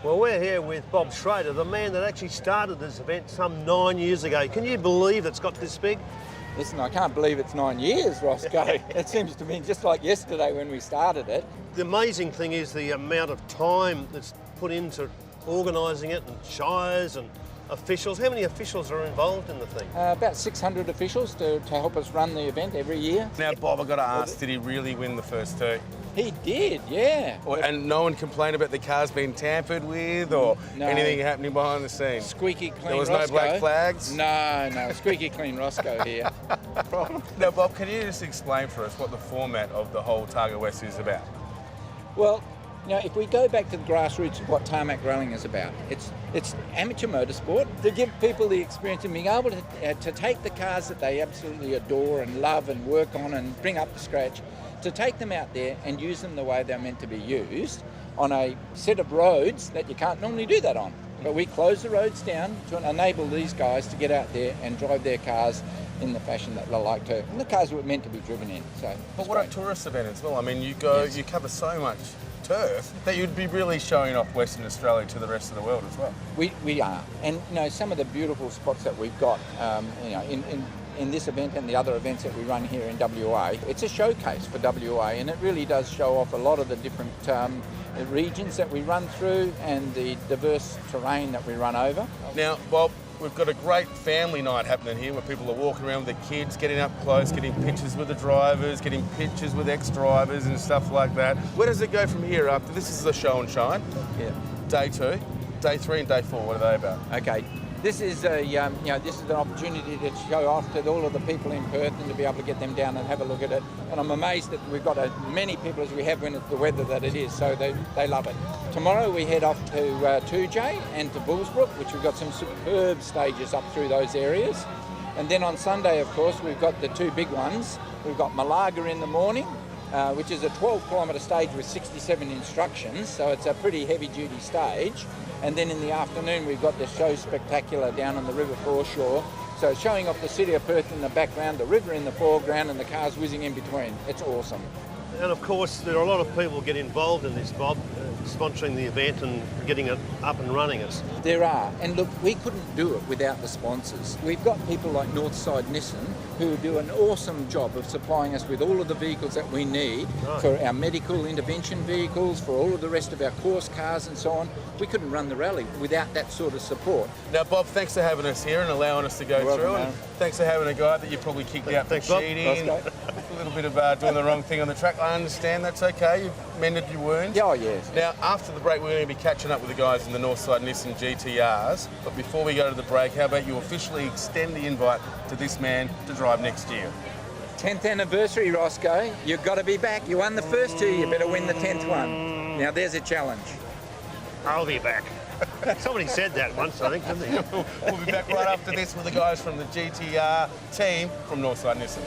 Well, we're here with Bob Schrader, the man that actually started this event some 9 years ago. Can you believe it's got this big? Listen, I can't believe it's 9 years, Roscoe. It seems to me just like yesterday when we started it. The amazing thing is the amount of time that's put into organising it, and shires and officials. How many officials are involved in the thing? About 600 officials to help us run the event every year. Now, Bob, I've got to ask, did he really win the first two? He did, yeah. And no one complained about the cars being tampered with or anything happening behind the scenes? Squeaky clean There was Roscoe. no black flags? No, squeaky clean Roscoe here. Now, Bob, can you just explain for us what the format of the whole Targa West is about? Well, if we go back to the grassroots of what tarmac rallying is about, it's amateur motorsport to give people the experience of being able to take the cars that they absolutely adore and love and work on and bring up to scratch, to take them out there and use them the way they're meant to be used on a set of roads that you can't normally do that on. But we close the roads down to enable these guys to get out there and drive their cars in the fashion that they like to. And the cars were meant to be driven in. But what a tourist event as well. I mean, you cover so much turf that you'd be really showing off Western Australia to the rest of the world as well. We are. And some of the beautiful spots that we've got in this event and the other events that we run here in WA, it's a showcase for WA, and it really does show off a lot of the different regions that we run through and the diverse terrain that we run over. Now, Bob, we've got a great family night happening here where people are walking around with their kids, getting up close, getting pictures with the drivers, getting pictures with ex-drivers and stuff like that. Where does it go from here after this is the show and shine? Yeah. Day 2, day 3 and day 4, what are they about? Okay. This is this is an opportunity to show off to all of the people in Perth and to be able to get them down and have a look at it. And I'm amazed that we've got as many people as we have when it's the weather that it is, so they love it. Tomorrow we head off to 2J and to Bullsbrook, which we've got some superb stages up through those areas. And then on Sunday, of course, we've got the two big ones. We've got Malaga in the morning, which is a 12-kilometre stage with 67 instructions, so it's a pretty heavy-duty stage. And then in the afternoon, we've got the show spectacular down on the river foreshore. So showing off the city of Perth in the background, the river in the foreground, and the cars whizzing in between. It's awesome. And of course, there are a lot of people get involved in this, Bob, sponsoring the event and getting it up and running. There are, and look, we couldn't do it without the sponsors. We've got people like Northside Nissan who do an awesome job of supplying us with all of the vehicles that we need for our medical intervention vehicles, for all of the rest of our course cars and so on. We couldn't run the rally without that sort of support. Now, Bob, thanks for having us here and allowing us to go through. And thanks for having a guy that you probably kicked out for cheating. A little bit of doing the wrong thing on the track. I understand, that's okay. You've mended your wounds. Oh, yes. Now, after the break, we're going to be catching up with the guys in the Northside Nissan GTRs. But before we go to the break, how about you officially extend the invite to this man to drive next year? 10th anniversary, Roscoe. You've got to be back. You won the first two, you better win the 10th one. Now, there's a challenge. I'll be back. Somebody said that once, I think, didn't they? We'll be back right after this with the guys from the GTR team from Northside Nissan.